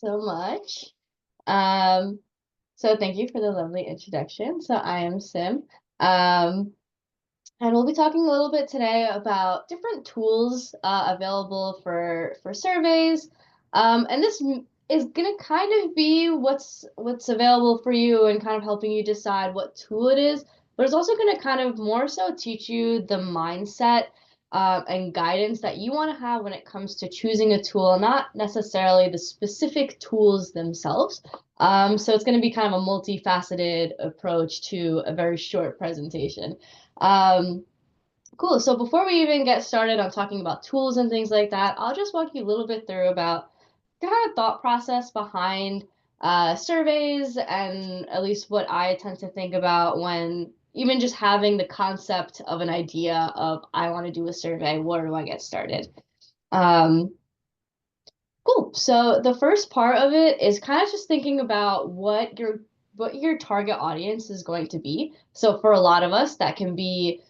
so much. Um, so thank you for the lovely introduction. So I am Sim. Um, and we'll be talking a little bit today about different tools available for surveys. And this is gonna kind of be what's available for you and kind of helping you decide what tool it is, but it's also gonna kind of more so teach you the mindset and guidance that you want to have when it comes to choosing a tool, not necessarily the specific tools themselves. So it's going to be kind of a multifaceted approach to a very short presentation. Um, cool. So before we even get started on talking about tools and things like that, I'll just walk you a little bit through about the kind of thought process behind surveys and at least what I tend to think about when even just having the concept of an idea of I want to do a survey, where do I get started? Um, cool. So the first part of it is kind of just thinking about what your target audience is going to be. So for a lot of us, that can be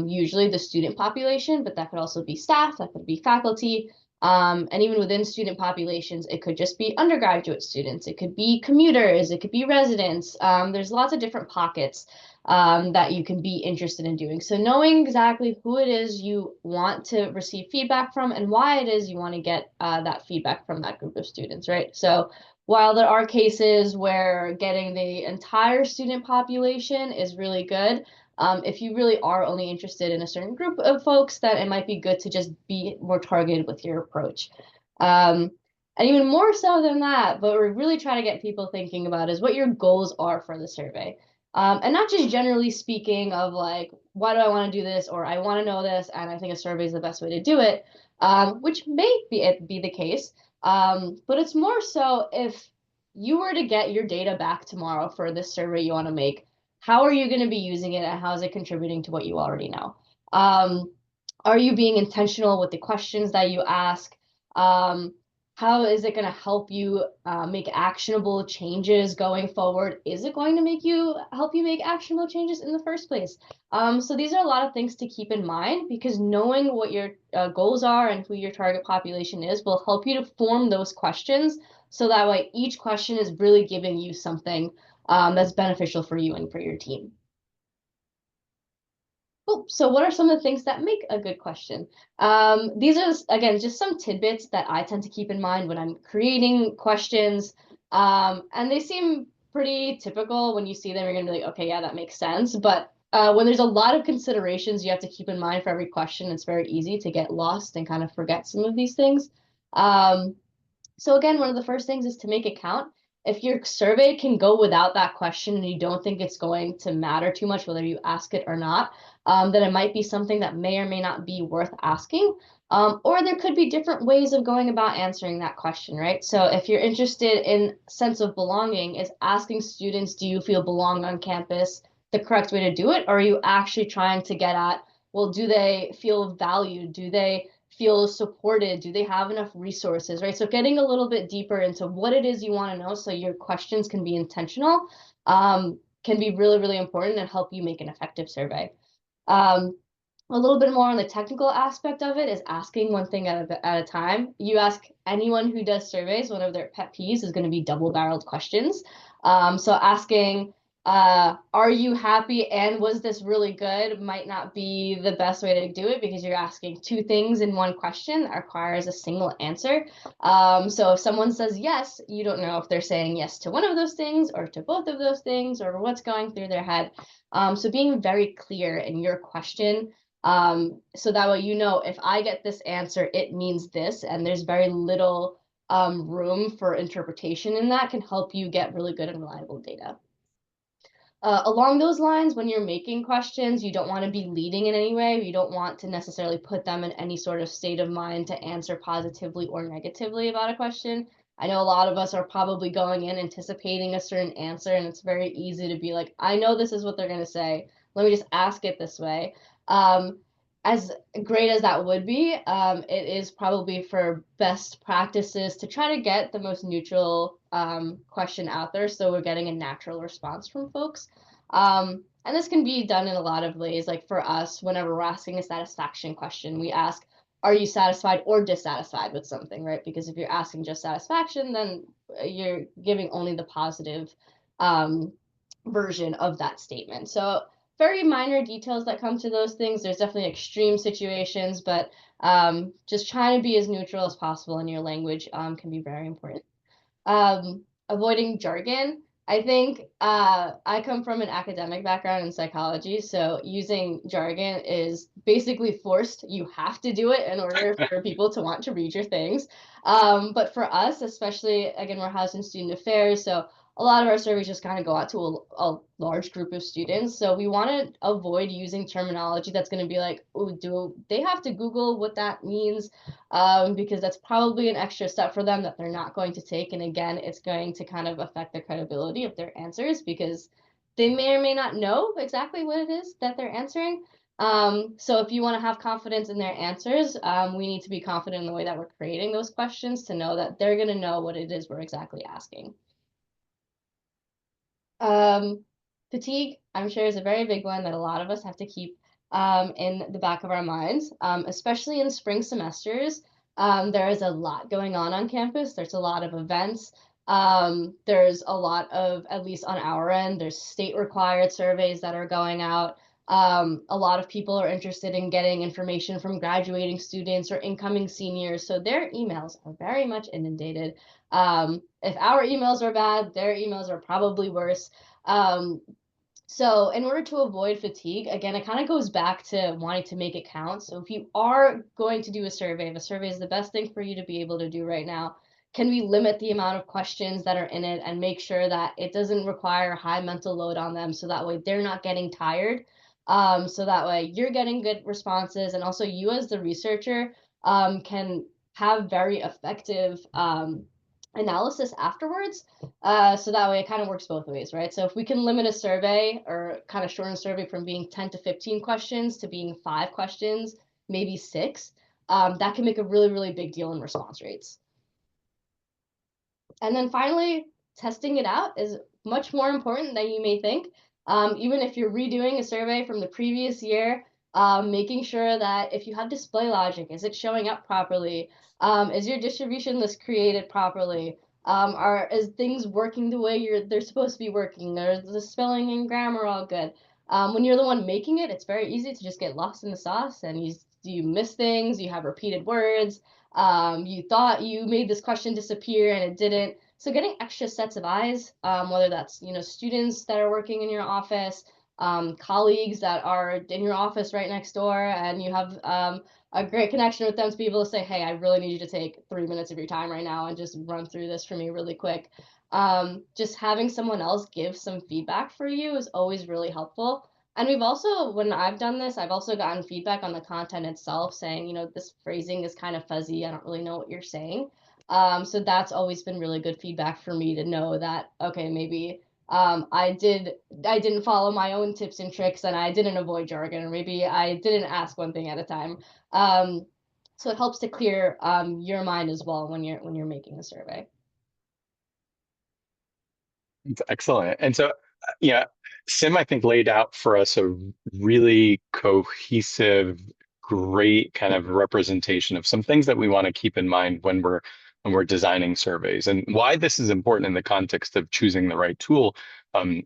usually the student population, but that could also be staff, that could be faculty. And even within student populations, it could just be undergraduate students, it could be commuters, it could be residents. There's lots of different pockets that you can be interested in doing. So knowing exactly who it is you want to receive feedback from and why it is you want to get that feedback from that group of students, right? So while there are cases where getting the entire student population is really good, if you really are only interested in a certain group of folks, then it might be good to just be more targeted with your approach. And even more so than that, but we're really trying to get people thinking about is what your goals are for the survey. And not just generally speaking of like, why do I want to do this? Or I want to know this, and I think a survey is the best way to do it, which may be the case. But it's more so if you were to get your data back tomorrow for this survey you want to make, how are you going to be using it and how is it contributing to what you already know? Are you being intentional with the questions that you ask? How is it going to help you make actionable changes going forward? Is it going to help you make actionable changes in the first place? So these are a lot of things to keep in mind because knowing what your goals are and who your target population is will help you to form those questions so that way each question is really giving you something that's beneficial for you and for your team. Cool. So what are some of the things that make a good question? These are, again, just some tidbits that I tend to keep in mind when I'm creating questions. And they seem pretty typical. When you see them, you're going to be like, okay, yeah, that makes sense. But when there's a lot of considerations you have to keep in mind for every question, it's very easy to get lost and kind of forget some of these things. So again, one of the first things is to make it count. If your survey can go without that question and you don't think it's going to matter too much whether you ask it or not, then it might be something that may or may not be worth asking. Or there could be different ways of going about answering that question, right? So if you're interested in sense of belonging, is asking students, do you feel belong on campus, the correct way to do it? Or are you actually trying to get at, well, do they feel valued? Do they feel supported? Do they have enough resources, right? So getting a little bit deeper into what it is you want to know so your questions can be intentional can be really, really important and help you make an effective survey. Um, a little bit more on the technical aspect of it is asking one thing at a time. You ask anyone who does surveys, one of their pet peeves is going to be double-barreled questions. So asking, are you happy and was this really good might not be the best way to do it because you're asking two things in one question that requires a single answer. So if someone says yes, you don't know if they're saying yes to one of those things or to both of those things or what's going through their head. So being very clear in your question, so that way you know if I get this answer, it means this, and there's very little room for interpretation in that can help you get really good and reliable data. Along those lines, when you're making questions, you don't want to be leading in any way. You don't want to necessarily put them in any sort of state of mind to answer positively or negatively about a question. I know a lot of us are probably going in anticipating a certain answer, and it's very easy to be like, I know this is what they're going to say. Let me just ask it this way. As great as that would be, it is probably for best practices to try to get the most neutral question out there so we're getting a natural response from folks. And this can be done in a lot of ways. Like for us, whenever we're asking a satisfaction question, we ask, are you satisfied or dissatisfied with something, right? Because if you're asking just satisfaction, then you're giving only the positive version of that statement. So very minor details that come to those things. There's definitely extreme situations, but just trying to be as neutral as possible in your language can be very important. Avoiding jargon. I think I come from an academic background in psychology, so using jargon is basically forced. You have to do it in order for people to want to read your things. But for us, especially, again, we're housed in student affairs, so a lot of our surveys just kind of go out to a large group of students. So we want to avoid using terminology that's going to be like, oh, do they have to Google what that means? Because that's probably an extra step for them that they're not going to take. And again, it's going to kind of affect the credibility of their answers because they may or may not know exactly what it is that they're answering. So if you want to have confidence in their answers, we need to be confident in the way that we're creating those questions to know that they're going to know what it is we're exactly asking. Fatigue, I'm sure, is a very big one that a lot of us have to keep in the back of our minds, especially in spring semesters. There is a lot going on campus. There's a lot of events. There's a lot of, at least on our end, there's state required surveys that are going out. A lot of people are interested in getting information from graduating students or incoming seniors, so their emails are very much inundated. If our emails are bad, their emails are probably worse. Um, so in order to avoid fatigue, again, it kind of goes back to wanting to make it count. So if you are going to do a survey, if a survey is the best thing for you to be able to do right now, can we limit the amount of questions that are in it and make sure that it doesn't require high mental load on them so that way they're not getting tired? So that way you're getting good responses and also you as the researcher can have very effective analysis afterwards. So that way it kind of works both ways, right? So if we can limit a survey or kind of shorten a survey from being 10 to 15 questions to being 5 questions, maybe 6, that can make a really, really big deal in response rates. And then finally, testing it out is much more important than you may think. Even if you're redoing a survey from the previous year, making sure that if you have display logic, is it showing up properly? Is your distribution list created properly? Is things working the way they're supposed to be working? Are the spelling and grammar all good? When you're the one making it, it's very easy to just get lost in the sauce and you miss things, you have repeated words, you thought you made this question disappear and it didn't. So getting extra sets of eyes, whether that's students that are working in your office, colleagues that are in your office right next door, and you have a great connection with them to be able to say, hey, I really need you to take 3 minutes of your time right now and just run through this for me really quick. Just having someone else give some feedback for you is always really helpful. And we've also, when I've done this, I've also gotten feedback on the content itself saying, this phrasing is kind of fuzzy. I don't really know what you're saying. So that's always been really good feedback for me to know that, okay, maybe I didn't follow my own tips and tricks and I didn't avoid jargon, or maybe I didn't ask one thing at a time. So it helps to clear your mind as well when you're making a survey. It's excellent. And so, yeah, Sim, I think, laid out for us a really cohesive, great kind of representation of some things that we want to keep in mind when we're designing surveys. And why this is important in the context of choosing the right tool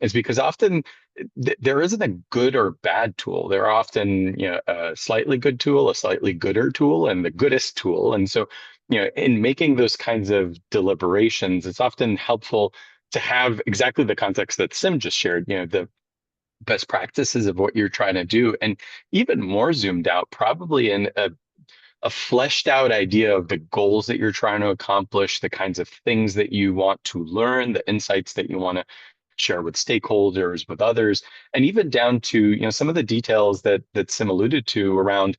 is because often there isn't a good or bad tool. There are often, a slightly good tool, a slightly gooder tool, and the goodest tool. And so, in making those kinds of deliberations, it's often helpful to have exactly the context that Sim just shared, the best practices of what you're trying to do, and even more zoomed out, probably in a fleshed out idea of the goals that you're trying to accomplish, the kinds of things that you want to learn, the insights that you want to share with stakeholders, with others, and even down to some of the details that Sim alluded to around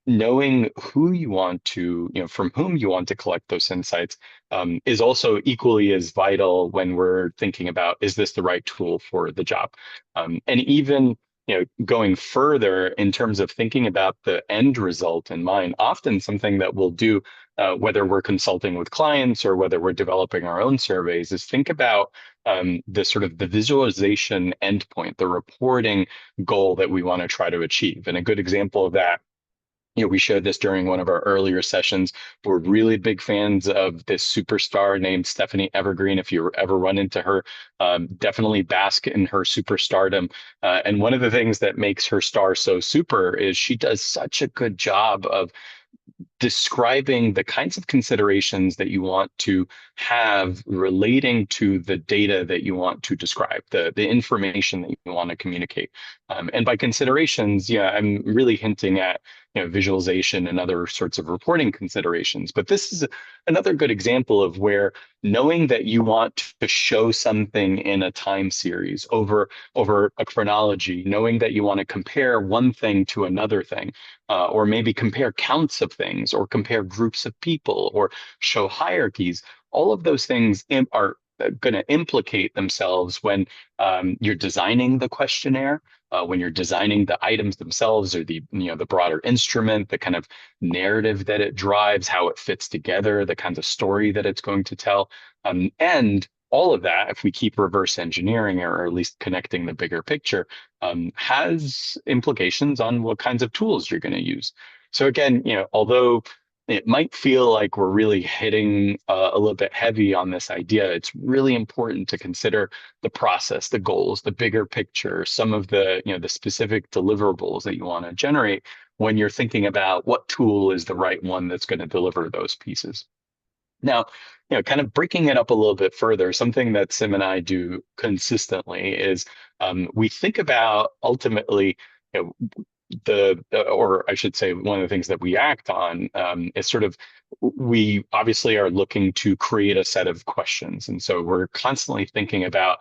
knowing who you want to, from whom you want to collect those insights is also equally as vital when we're thinking about, is this the right tool for the job? And even going further in terms of thinking about the end result in mind, often something that we'll do, whether we're consulting with clients or whether we're developing our own surveys, is think about the sort of the visualization endpoint, the reporting goal that we want to try to achieve. And a good example of that We showed this during one of our earlier sessions. We're really big fans of this superstar named Stephanie Evergreen. If you ever run into her, definitely bask in her superstardom. And one of the things that makes her star so super is she does such a good job of describing the kinds of considerations that you want to have relating to the data that you want to describe, the information that you want to communicate. And by considerations, yeah, I'm really hinting at visualization and other sorts of reporting considerations. But this is another good example of where knowing that you want to show something in a time series over a chronology, knowing that you want to compare one thing to another thing, or maybe compare counts of things, or compare groups of people, or show hierarchies. All of those things are going to implicate themselves when you're designing the questionnaire, when you're designing the items themselves, or the broader instrument, the kind of narrative that it drives, how it fits together, the kind of story that it's going to tell, and all of that, if we keep reverse engineering or at least connecting the bigger picture, has implications on what kinds of tools you're going to use. So again, although it might feel like we're really hitting a little bit heavy on this idea, it's really important to consider the process, the goals, the bigger picture, some of the specific deliverables that you want to generate when you're thinking about what tool is the right one that's going to deliver those pieces. Now, kind of breaking it up a little bit further, something that Sim and I do consistently is we think about ultimately, or I should say, one of the things that we act on is sort of, we obviously are looking to create a set of questions. And so we're constantly thinking about,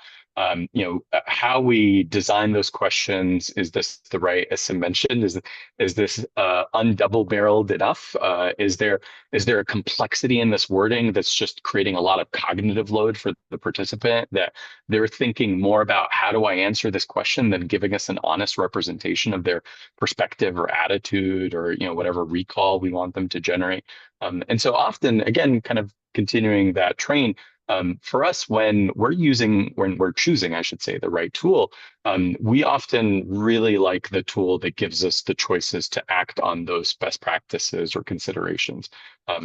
how we design those questions. Is this the right, as Sim mentioned, is this undouble barreled enough? Is there a complexity in this wording that's just creating a lot of cognitive load for the participant, that they're thinking more about how do I answer this question than giving us an honest representation of their perspective or attitude, or whatever recall we want them to generate. And so often, again, kind of continuing that train, for us, when we're choosing, I should say, the right tool, we often really like the tool that gives us the choices to act on those best practices or considerations.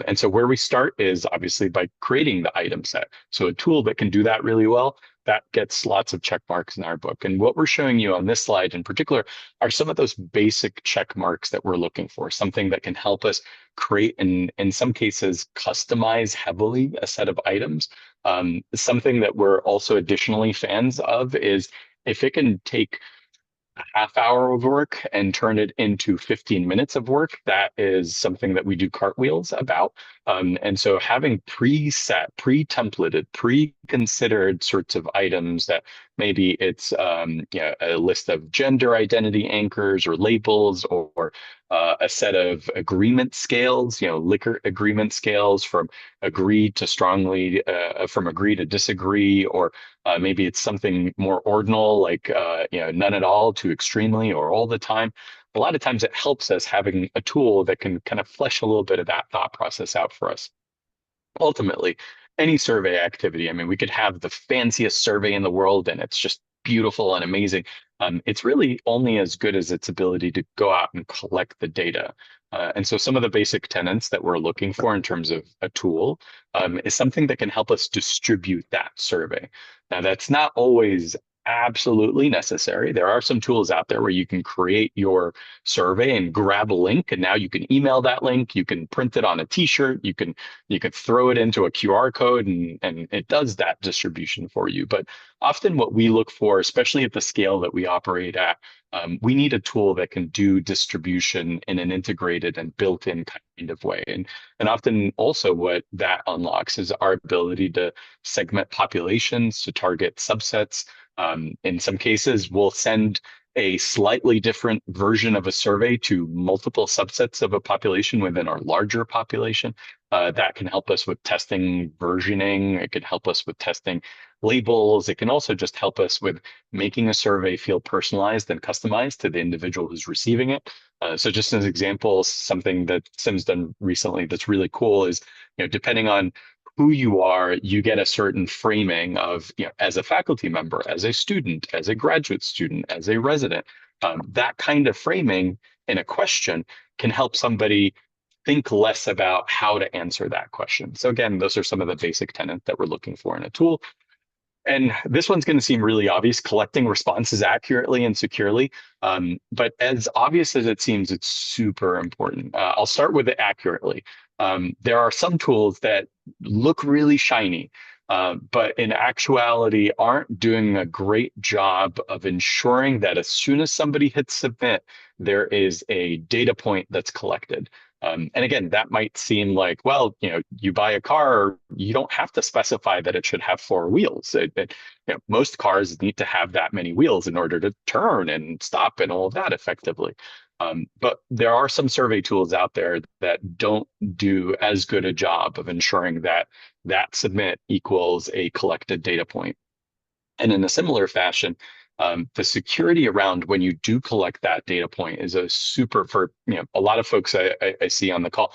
And so where we start is obviously by creating the item set. So a tool that can do that really well, that gets lots of check marks in our book. And what we're showing you on this slide in particular are some of those basic check marks that we're looking for, something that can help us create and in some cases customize heavily a set of items. Something that we're also additionally fans of is if it can take a half hour of work and turn it into 15 minutes of work, that is something that we do cartwheels about. And so having preset, pre-templated, pre-considered sorts of items that maybe it's a list of gender identity anchors or labels, or a set of agreement scales, Likert agreement scales from agree to strongly, from agree to disagree, or maybe it's something more ordinal, like none at all to extremely or all the time. A lot of times it helps us having a tool that can kind of flesh a little bit of that thought process out for us. Ultimately, any survey activity, I mean, we could have the fanciest survey in the world and it's just beautiful and amazing. It's really only as good as its ability to go out and collect the data. And so some of the basic tenets that we're looking for in terms of a tool is something that can help us distribute that survey. Now, that's not always absolutely necessary. There are some tools out there where you can create your survey and grab a link, and now you can email that link, you can print it on a t-shirt, you could throw it into a QR code, and it does that distribution for you. But often what we look for, especially at the scale that we operate at, we need a tool that can do distribution in an integrated and built-in kind of way. And often also what that unlocks is our ability to segment populations, to target subsets. In some cases, we'll send a slightly different version of a survey to multiple subsets of a population within our larger population. That can help us with testing versioning. It can help us with testing labels. It can also just help us with making a survey feel personalized and customized to the individual who's receiving it. So just as an example, something that Sim's done recently that's really cool is, depending on who you are, you get a certain framing of, as a faculty member, as a student, as a graduate student, as a resident. That kind of framing in a question can help somebody think less about how to answer that question. So again, those are some of the basic tenets that we're looking for in a tool. And this one's going to seem really obvious, collecting responses accurately and securely. But as obvious as it seems, it's super important. I'll start with it accurately. There are some tools that look really shiny, but in actuality aren't doing a great job of ensuring that as soon as somebody hits submit, there is a data point that's collected. And again, that might seem like, well, you buy a car, you don't have to specify that it should have four wheels. Most cars need to have that many wheels in order to turn and stop and all of that effectively. But there are some survey tools out there that don't do as good a job of ensuring that that submit equals a collected data point. And in a similar fashion, the security around when you do collect that data point is a super for a lot of folks I see on the call.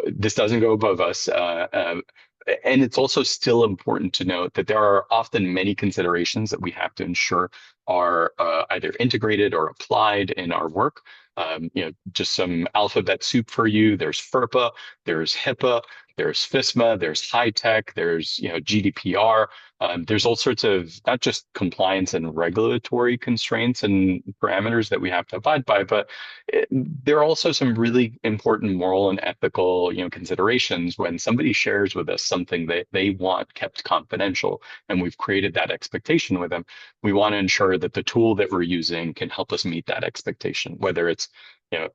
This doesn't go above us. And it's also still important to note that there are often many considerations that we have to ensure are either integrated or applied in our work. Just some alphabet soup for you. There's FERPA, there's HIPAA, there's FISMA, there's high tech, there's GDPR. There's all sorts of not just compliance and regulatory constraints and parameters that we have to abide by, but there are also some really important moral and ethical, considerations when somebody shares with us something that they want kept confidential, and we've created that expectation with them. We want to ensure that the tool that we're using can help us meet that expectation, whether it's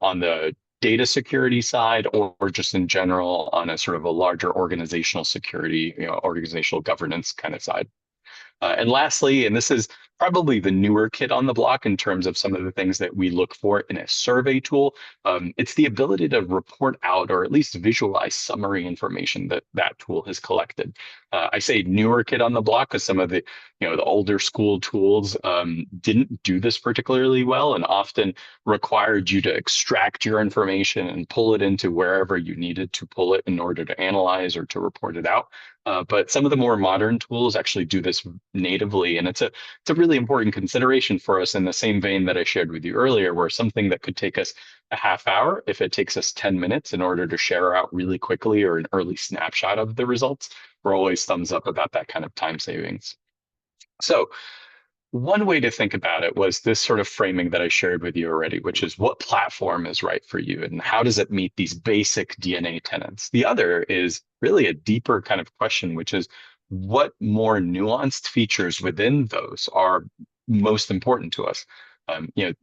on the data security side or just in general on a sort of a larger organizational security, organizational governance kind of side. And lastly, and this is probably the newer kid on the block in terms of some of the things that we look for in a survey tool, it's the ability to report out or at least visualize summary information that that tool has collected. I say newer kid on the block because some of the older school tools didn't do this particularly well and often required you to extract your information and pull it into wherever you needed to pull it in order to analyze or to report it out. But some of the more modern tools actually do this natively, and it's a really important consideration for us in the same vein that I shared with you earlier, where something that could take us a half hour, if it takes us 10 minutes in order to share out really quickly or an early snapshot of the results, we're always thumbs up about that kind of time savings. So one way to think about it was this sort of framing that I shared with you already, which is what platform is right for you and how does it meet these basic DNA tenets? The other is really a deeper kind of question, which is what more nuanced features within those are most important to us?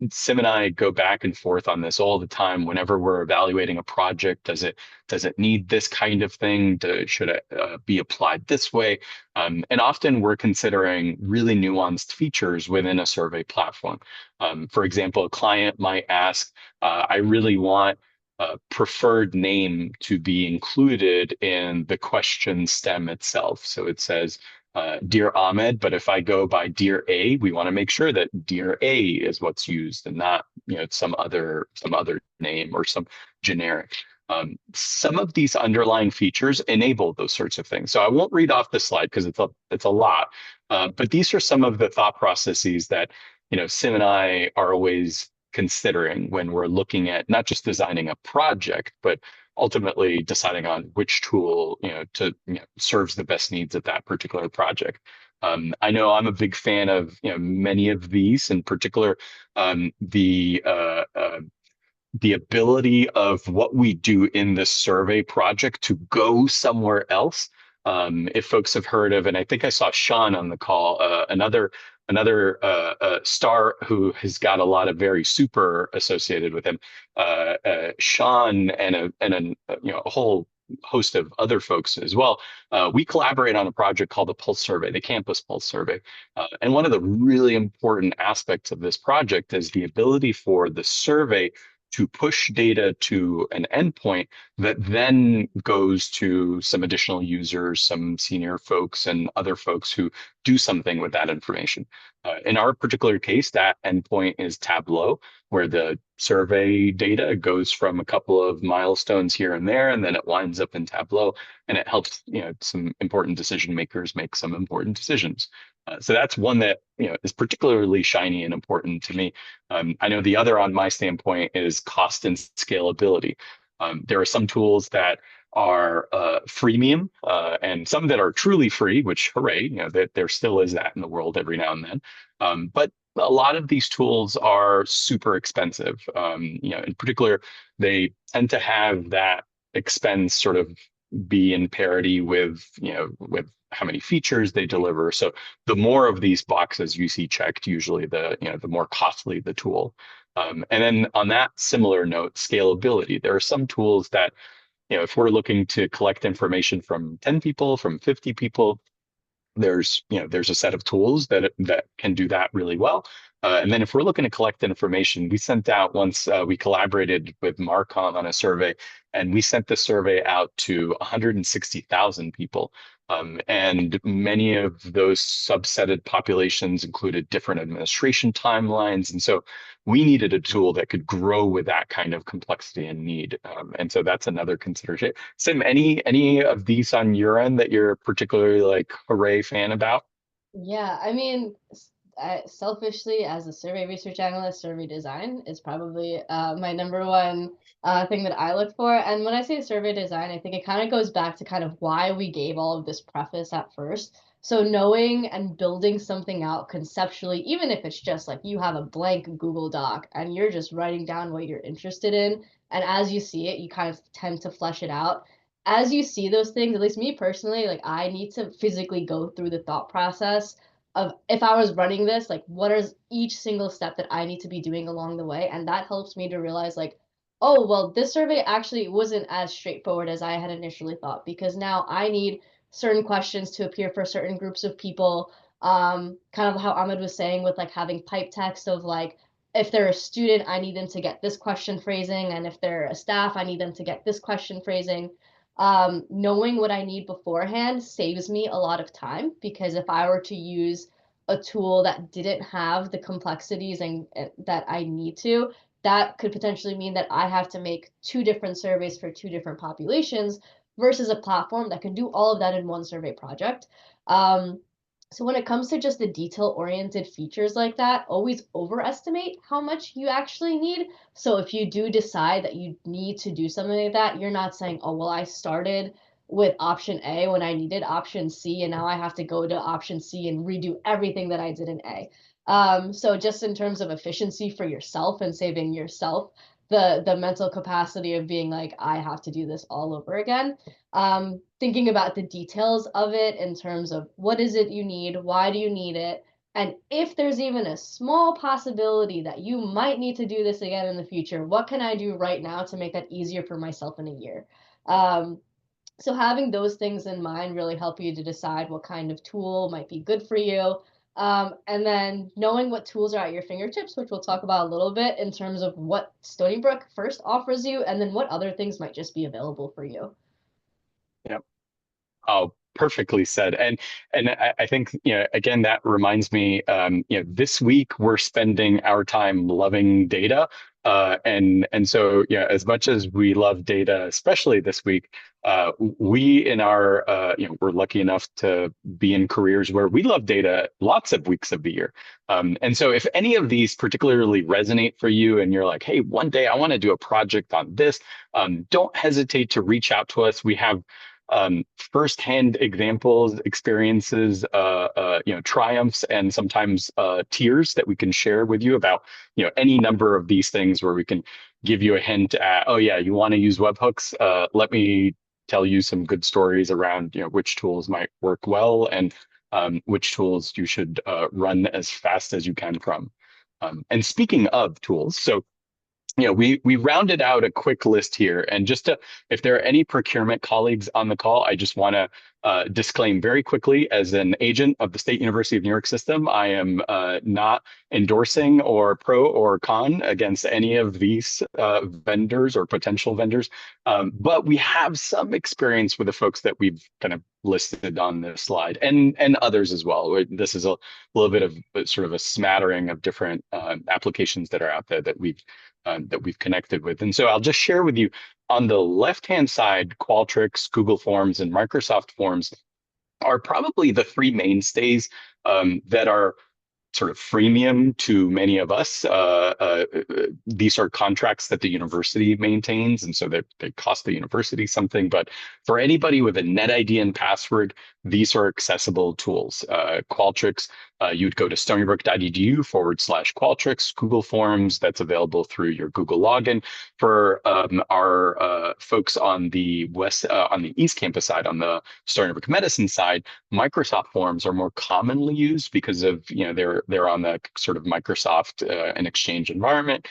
Sim and I go back and forth on this all the time. Whenever we're evaluating a project, does it need this kind of thing? Should it be applied this way? And often we're considering really nuanced features within a survey platform. For example, a client might ask, "I really want a preferred name to be included in the question stem itself." So it says, Dear Ahmed, but if I go by Dear A, we want to make sure that Dear A is what's used and not, some other name or some generic. Some of these underlying features enable those sorts of things. So I won't read off the slide because it's a lot, but these are some of the thought processes that Sim and I are always considering when we're looking at not just designing a project, but ultimately deciding on which tool serves the best needs of that particular project. I know I'm a big fan of many of these, in particular the ability of what we do in this survey project to go somewhere else. If folks have heard of, and I think I saw Sean on the call, another star who has got a lot of very super associated with him, Sean and a whole host of other folks as well. We collaborate on a project called the Pulse Survey, the Campus Pulse Survey. And one of the really important aspects of this project is the ability for the survey to push data to an endpoint that then goes to some additional users, some senior folks and other folks who do something with that information. In our particular case, that endpoint is Tableau, where the survey data goes from a couple of milestones here and there, and then it winds up in Tableau, and it helps some important decision makers make some important decisions. So that's one that is particularly shiny and important to me. I know the other on my standpoint is cost and scalability. There are some tools that are freemium and some that are truly free, which hooray, there still is that in the world every now and then. But a lot of these tools are super expensive. In particular, they tend to have that expense sort of be in parity with how many features they deliver. So the more of these boxes you see checked, usually the more costly the tool. And then on that similar note, scalability. There are some tools that, if we're looking to collect information from 10 people, from 50 people, there's a set of tools that can do that really well. And then if we're looking to collect information, we sent out once we collaborated with Marcom on a survey, and we sent the survey out to 160,000 people. And many of those subsetted populations included different administration timelines. And so we needed a tool that could grow with that kind of complexity and need. And so that's another consideration. Sim, any of these on your end that you're particularly like hooray fan about? Yeah, I mean, selfishly, as a survey research analyst, survey design is probably my number one thing that I look for. And when I say survey design, I think it kind of goes back to kind of why we gave all of this preface at first. So knowing and building something out conceptually, even if it's just like you have a blank Google Doc and you're just writing down what you're interested in, and as you see it, you kind of tend to flesh it out. As you see those things, at least me personally, like I need to physically go through the thought process of if I was running this, like what is each single step that I need to be doing along the way. And that helps me to realize like, oh, well, this survey actually wasn't as straightforward as I had initially thought, because now I need certain questions to appear for certain groups of people. Kind of how Ahmed was saying with like having pipe text of like, if they're a student, I need them to get this question phrasing. And if they're a staff, I need them to get this question phrasing. Knowing what I need beforehand saves me a lot of time, because if I were to use a tool that didn't have the complexities and that I need to, that could potentially mean that I have to make two different surveys for two different populations versus a platform that can do all of that in one survey project. Um, so when it comes to just the detail-oriented features like that, always overestimate how much you actually need. So if you do decide that you need to do something like that, you're not saying, oh, well, I started with option A when I needed option C, and now I have to go to option C and redo everything that I did in A. So just in terms of efficiency for yourself and saving yourself the mental capacity of being like, I have to do this all over again. Thinking about the details of it in terms of what is it you need, why do you need it, and if there's even a small possibility that you might need to do this again in the future, what can I do right now to make that easier for myself in a year? Um, so having those things in mind really help you to decide what kind of tool might be good for you. And then knowing what tools are at your fingertips, which we'll talk about a little bit in terms of what Stony Brook first offers you, and then what other things might just be available for you. Yeah. Oh, perfectly said. And I think, again, that reminds me, this week we're spending our time loving data. And so, as much as we love data, especially this week, we in our, we're lucky enough to be in careers where we love data lots of weeks of the year. And so if any of these particularly resonate for you and you're like, hey, one day I want to do a project on this, don't hesitate to reach out to us. We have firsthand examples, experiences, triumphs, and sometimes tears that we can share with you about, any number of these things where we can give you a hint at, oh yeah, you want to use webhooks? Let me tell you some good stories around, which tools might work well and which tools you should run as fast as you can from. And speaking of tools, so we rounded out a quick list here, and just to, if there are any procurement colleagues on the call, I just want to disclaim very quickly, as an agent of the State University of New York system, I am not endorsing or pro or con against any of these vendors or potential vendors. But we have some experience with the folks that we've kind of listed on this slide, and others as well. This is a little bit of sort of a smattering of different applications that are out there that we've connected with. And so I'll just share with you on the left-hand side, Qualtrics, Google Forms, and Microsoft Forms are probably the three mainstays that are sort of freemium to many of us. These are contracts that the university maintains, and so they cost the university something. But for anybody with a net ID and password, these are accessible tools. Qualtrics, you'd go to stonybrook.edu/Qualtrics. Google Forms, that's available through your Google login. For our folks on the East Campus side, on the Stony Brook Medicine side, Microsoft Forms are more commonly used because of, they're on the sort of Microsoft and Exchange environment.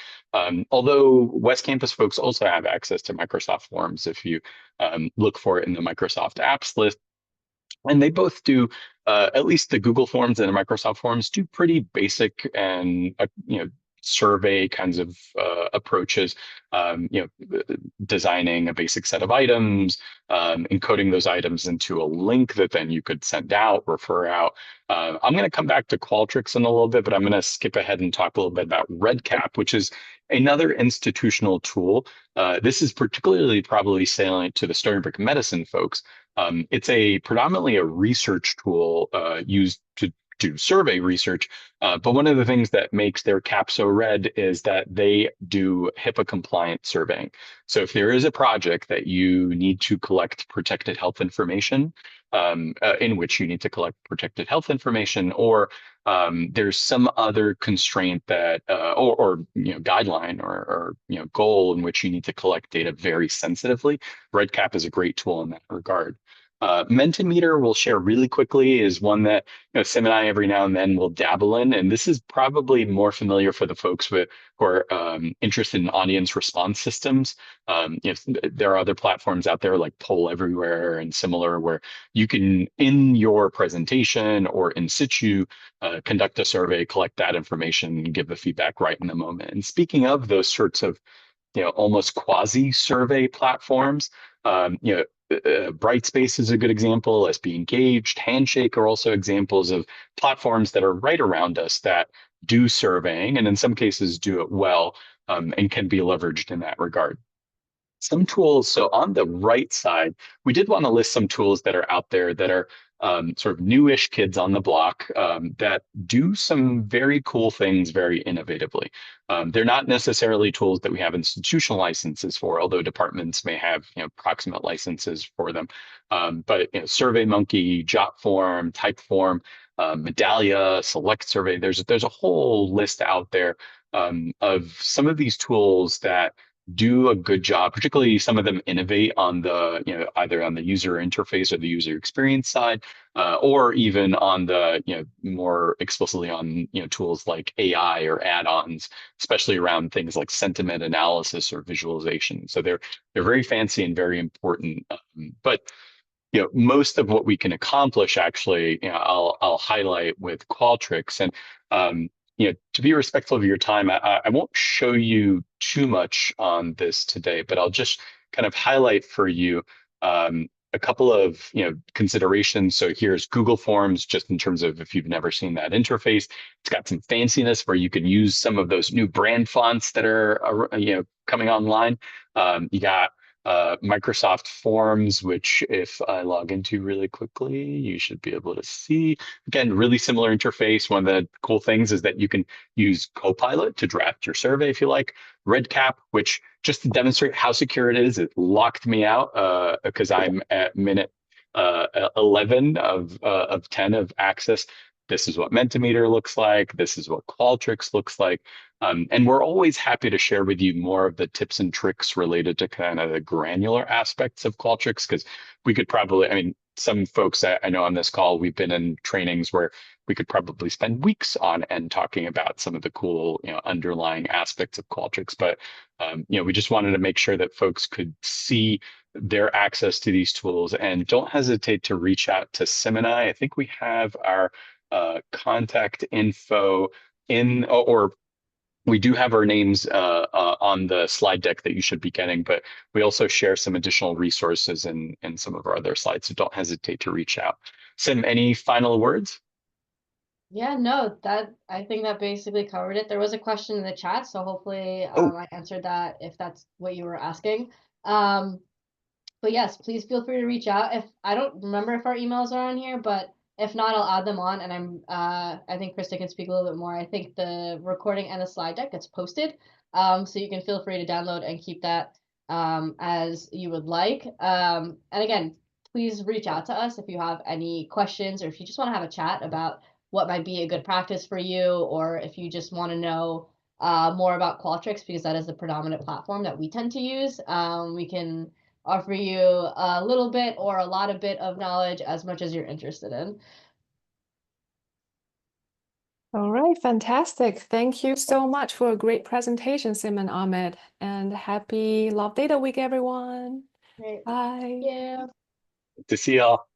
Although West Campus folks also have access to Microsoft Forms if you look for it in the Microsoft apps list. And they both do, at least the Google Forms and the Microsoft Forms do pretty basic and survey kinds of approaches. Designing a basic set of items, encoding those items into a link that then you could send out, refer out. I'm going to come back to Qualtrics in a little bit, but I'm going to skip ahead and talk a little bit about REDCap, which is another institutional tool. This is particularly probably salient to the Stony Brook Medicine folks. It's predominantly a research tool used to do survey research. But one of the things that makes their cap so red is that they do HIPAA compliant surveying. So if there is a project that you need to collect protected health information, in which you need to collect protected health information, or there's some other constraint that, or guideline or goal in which you need to collect data very sensitively, REDCap is a great tool in that regard. Mentimeter, we'll share really quickly, is one that Sim and I every now and then will dabble in, and this is probably more familiar for the folks who are interested in audience response systems. There are other platforms out there like Poll Everywhere and similar, where you can, in your presentation or in situ, conduct a survey, collect that information, and give the feedback right in the moment. And speaking of those sorts of almost quasi-survey platforms, Brightspace is a good example. SB Engaged, Handshake are also examples of platforms that are right around us that do surveying, and in some cases do it well, and can be leveraged in that regard. Some tools, so on the right side, we did want to list some tools that are out there that are sort of newish kids on the block that do some very cool things very innovatively. They're not necessarily tools that we have institutional licenses for, although departments may have proximate licenses for them. But SurveyMonkey, JotForm, Typeform, Medallia, Select Survey, there's a whole list out there of some of these tools that do a good job. Particularly, some of them innovate on the either on the user interface or the user experience side, or even on the more explicitly on tools like AI or add-ons, especially around things like sentiment analysis or visualization. So they're very fancy and very important. But most of what we can accomplish, actually, I'll highlight with Qualtrics. And to be respectful of your time, I won't show you too much on this today, but I'll just kind of highlight for you a couple of considerations. So here's Google Forms, just in terms of if you've never seen that interface. It's got some fanciness where you can use some of those new brand fonts that are coming online. You got Microsoft Forms, which if I log into really quickly, you should be able to see. Again, really similar interface. One of the cool things is that you can use Copilot to draft your survey if you like. REDCap, which just to demonstrate how secure it is, it locked me out because I'm at minute 11 of 10 of access. This is what Mentimeter looks like. This is what Qualtrics looks like. And we're always happy to share with you more of the tips and tricks related to kind of the granular aspects of Qualtrics, because we could probably, some folks I know on this call, we've been in trainings where we could probably spend weeks on end talking about some of the cool, underlying aspects of Qualtrics. But, we just wanted to make sure that folks could see their access to these tools. And don't hesitate to reach out to Sim and I. I think we have our contact info in, or we do have our names on the slide deck that you should be getting, but we also share some additional resources in some of our other slides. So don't hesitate to reach out. Sim, any final words? Yeah, no, that I think that basically covered it. There was a question in the chat, so hopefully Oh, I answered that if that's what you were asking. Um, but yes, please feel free to reach out. If I don't remember if our emails are on here, but if not, I'll add them on. And I think Krista can speak a little bit more. I think the recording and the slide deck gets posted, so you can feel free to download and keep that as you would like. And again, please reach out to us if you have any questions or if you just want to have a chat about what might be a good practice for you, or if you just want to know more about Qualtrics because that is the predominant platform that we tend to use. We can offer you a little bit or a lot of bit of knowledge as much as you're interested in. All right, fantastic. Thank you so much for a great presentation, Sim and Ahmed. And happy Love Data Week, everyone. Great. Bye. Yeah. to see y'all.